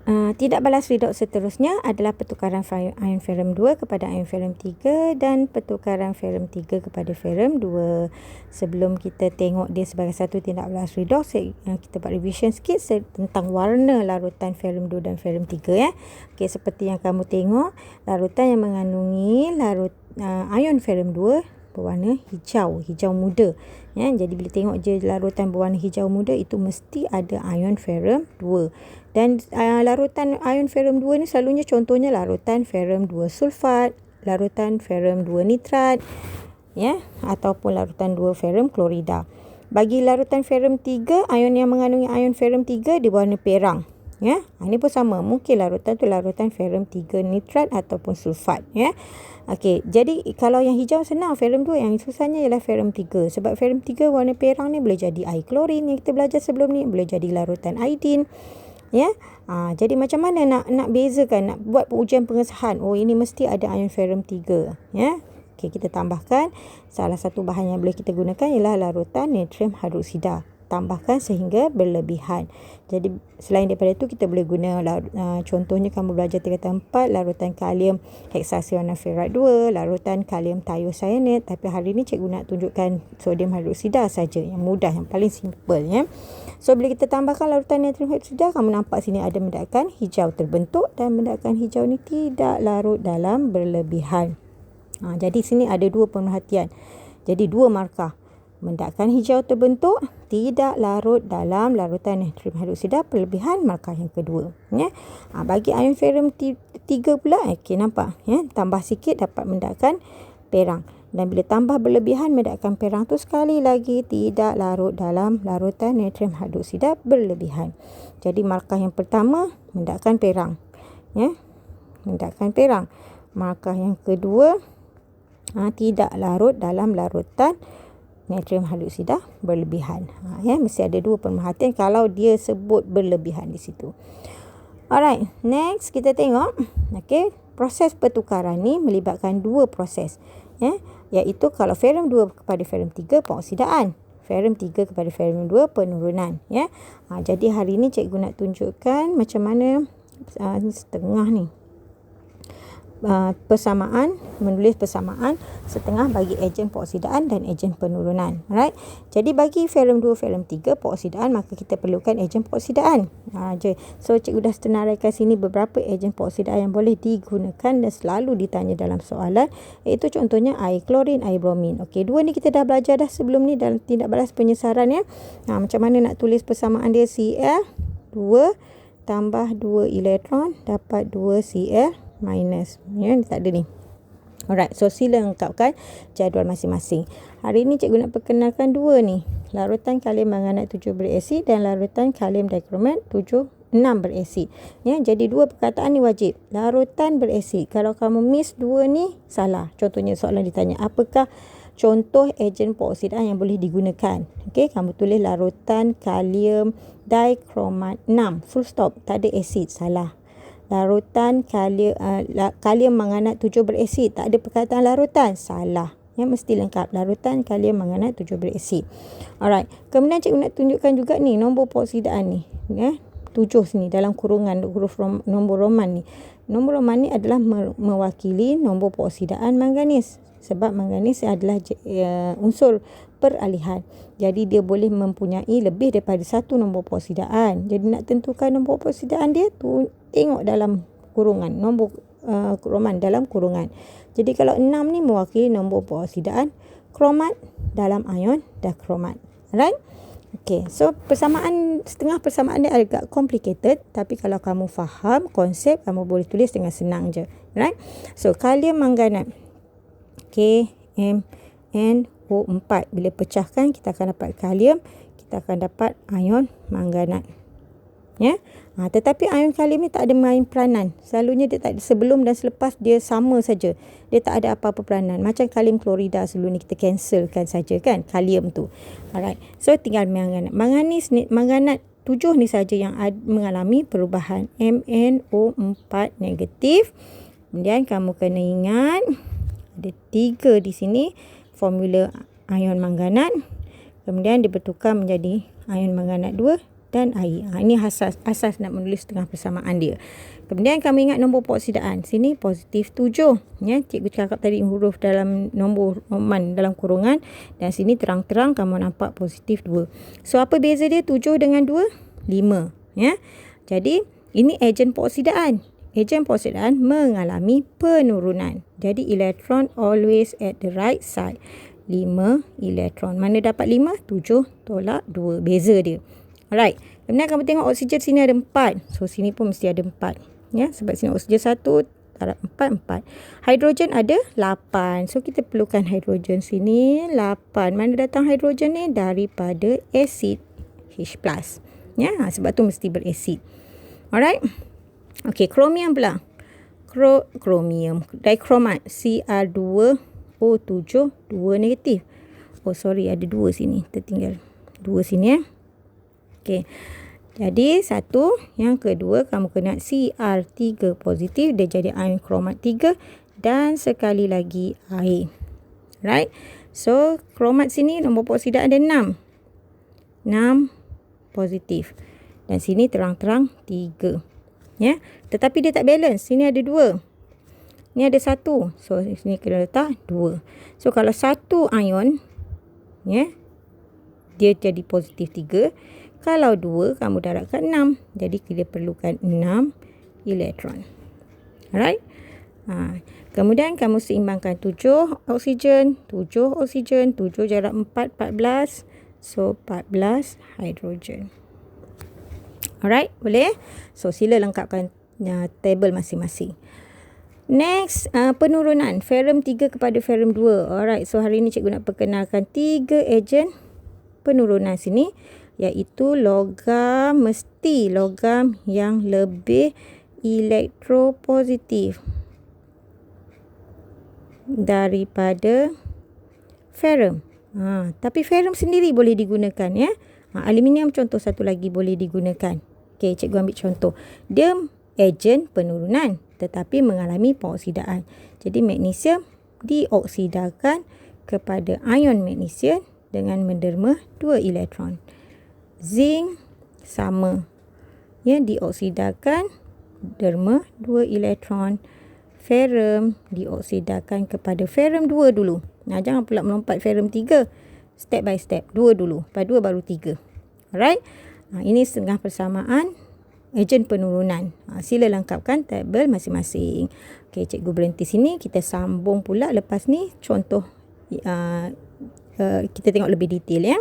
Tidak balas redoks seterusnya adalah pertukaran ion ferrum 2 kepada ion ferrum 3 dan pertukaran ferrum 3 kepada ferrum 2. Sebelum kita tengok dia sebagai satu tindak balas redoks, kita buat revision sikit tentang warna larutan ferrum 2 dan ferrum 3 ya. Okey, seperti yang kamu tengok, larutan yang mengandungi ion ferrum 2 berwarna hijau muda. Ya, jadi bila tengok je larutan berwarna hijau muda itu mesti ada ion ferrum 2. Dan larutan ion ferrum 2 ni selalunya contohnya larutan ferrum 2 sulfat, larutan ferrum 2 nitrat, ya, ataupun larutan 2 ferrum klorida. Bagi larutan ferrum 3, ion yang mengandungi ion ferrum 3 dia berwarna perang. Ya, ini pun sama. Mungkin larutan tu larutan ferrum 3 nitrat ataupun sulfat. Ya. Okey, jadi kalau yang hijau senang, ferrum 2, yang susahnya ialah ferrum 3. Sebab ferrum 3 warna perang ni boleh jadi air klorin yang kita belajar sebelum ni, boleh jadi larutan iodin. Ya. Jadi macam mana nak bezakan, nak buat ujian pengesahan. Oh, ini mesti ada ion ferrum 3. Ya. Okey, kita tambahkan salah satu bahan yang boleh kita gunakan ialah larutan natrium hidroksida. Tambahkan sehingga berlebihan. Jadi selain daripada itu kita boleh guna contohnya kamu belajar tingkatan 4 larutan kalium hexacyanurate 2, larutan kalium thiocyanate, tapi hari ini cikgu nak tunjukkan sodium hidroksida saja yang mudah, yang paling simple ya. So bila kita tambahkan larutan natrium hidroksida, kamu nampak sini ada mendakan hijau terbentuk dan mendakan hijau ni tidak larut dalam berlebihan. Jadi sini ada dua pemerhatian. Jadi dua markah. Mendakan hijau terbentuk, tidak larut dalam larutan natrium hidroksida berlebihan, markah yang kedua. Ya. Bagi ion ferrum 3 pula, okey, nampak ya, tambah sikit dapat mendakan perang. Dan bila tambah berlebihan mendakan perang tu sekali lagi tidak larut dalam larutan natrium hidroksida berlebihan. Jadi markah yang pertama mendakan perang. Ya. Mendakan perang. Markah yang kedua tidak larut dalam larutan natrium hidroksida berlebihan. Ya, mesti ada dua pemerhatian kalau dia sebut berlebihan di situ. Alright, next kita tengok. Okey, proses pertukaran ni melibatkan dua proses. Ya, iaitu kalau ferrum 2 kepada ferrum 3 pengoksidaan, ferrum 3 kepada ferrum 2 penurunan. Ya, jadi hari ni cikgu nak tunjukkan macam mana setengah ni. Menulis persamaan setengah bagi ejen pengoksidaan dan ejen penurunan. Alright. Jadi bagi ferrum 2, ferrum 3 pengoksidaan, maka kita perlukan ejen pengoksidaan. So cikgu dah senaraikan sini beberapa ejen pengoksidaan yang boleh digunakan dan selalu ditanya dalam soalan, iaitu contohnya air klorin, air bromin. Okey, dua ni kita dah belajar dah sebelum ni dalam tindak balas penyesaran ya. Macam mana nak tulis persamaan dia, Cl 2 tambah 2 elektron dapat 2 Cl minus. Ya, tak ada ni. Alright, so sila lengkapkan jadual masing-masing. Hari ini cikgu nak perkenalkan dua ni. Larutan kalium manganat 7 berasid dan larutan kalium dikromat 6 berasid. Ya, jadi dua perkataan ni wajib. Larutan berasid. Kalau kamu miss dua ni, salah. Contohnya soalan ditanya, apakah contoh ejen pengoksidaan yang boleh digunakan? Okey, kamu tulis larutan kalium dikromat 6. Full stop. Tak ada asid. Salah. Larutan kalium manganat 7 berasid. Tak ada perkataan larutan. Salah. Ya, mesti lengkap. Larutan kalium manganat 7 berasid. Alright. Kemudian cikgu nak tunjukkan juga ni nombor pengoksidaan ni. Ya, 7 sini dalam kurungan huruf nombor roman ni. Nombor roman ni adalah mewakili nombor pengoksidaan manganis. Sebab manganis adalah unsur peralihan. Jadi dia boleh mempunyai lebih daripada satu nombor pengoksidaan. Jadi nak tentukan nombor pengoksidaan dia tu, tengok dalam kurungan, nombor roman dalam kurungan. Jadi kalau 6 ni mewakili nombor pengoksidaan kromat dalam ion dikromat. Alright? Okay, so setengah persamaan dia agak complicated, tapi kalau kamu faham konsep, kamu boleh tulis dengan senang je. Right? So kalium manganat KMnO4. Bila pecahkan kita akan dapat kalium, kita akan dapat ion manganat. Ya. Tetapi ion kalium ni tak ada main peranan. Selalunya dia tak ada, sebelum dan selepas dia sama saja. Dia tak ada apa-apa peranan. Macam kalium klorida sebelum ni kita cancelkan saja kan kalium tu. Alright. So tinggal manganat. Manganat 7 ni saja yang mengalami perubahan MnO4 negatif. Kemudian kamu kena ingat ada 3 di sini formula ion manganat. Kemudian dia bertukar menjadi ion manganat 2 dan air. Ini asas nak menulis tengah persamaan dia. Kemudian kami ingat nombor peroksidan. Sini positif 7. Ya, cikgu cakap tadi huruf dalam nombor roman dalam kurungan. Dan sini terang-terang kamu nampak positif 2. So, apa beza dia 7 dengan 2? 5. Ya. Jadi, ini ejen peroksidan. Ejen peroksidan mengalami penurunan. Jadi, elektron always at the right side. 5 elektron. Mana dapat 5? 7 tolak 2. Beza dia. Alright. Kemudian kamu tengok oksigen sini ada 4. So, sini pun mesti ada 4. Ya, sebab sini oksigen 1, darab 4, 4. Hidrogen ada 8. So, kita perlukan hidrogen sini 8. Mana datang hidrogen ni? Daripada asid H+. Ya, sebab tu mesti berasid. Alright. Okey, kromium pula. Kromium. Dikromat. Cr2O7, 2 negatif. Oh, sorry, ada 2 sini. Tertinggal 2 sini ya. Okey. Jadi, satu. Yang kedua, kamu kena Cr3 positif. Dia jadi ion kromat 3. Dan sekali lagi air. Right. So, kromat sini nombor peroksidan ada 6. 6 positif. Dan sini terang-terang 3. Ya. Tetapi dia tak balance. Sini ada 2. Ni ada 1. So, sini kena letak 2. So, kalau 1 ion, ya, dia jadi positif 3. Kalau 2, kamu darabkan 6. Jadi, kita perlukan 6 elektron. Alright. Kemudian, kamu seimbangkan 7 oksigen, 7 oksigen, 7 darab 4, 14. So, 14 hidrogen. Alright, boleh? So, sila lengkapkan table masing-masing. Next, penurunan ferrum 3 kepada ferrum 2. Alright, so hari ini cikgu nak perkenalkan 3 ejen penurunan sini. Iaitu logam, mesti logam yang lebih elektropositif daripada ferrum. Tapi ferrum sendiri boleh digunakan ya. Aluminium contoh satu lagi boleh digunakan. Okey, cikgu ambil contoh. Dia ejen penurunan tetapi mengalami peoksidaan. Jadi magnesium dioksidakan kepada ion magnesium dengan menderma 2 elektron. Zinc sama. Ya, dioksidakan derma 2 elektron. Ferrum dioksidakan kepada ferrum 2 dulu. Jangan pula melompat ferrum 3. Step by step. 2 dulu. Lepas 2 baru 3. Alright. Ini setengah persamaan ejen penurunan. Sila lengkapkan tabel masing-masing. Okey, cikgu berhenti sini. Kita sambung pula lepas ni contoh. Kita tengok lebih detail ya.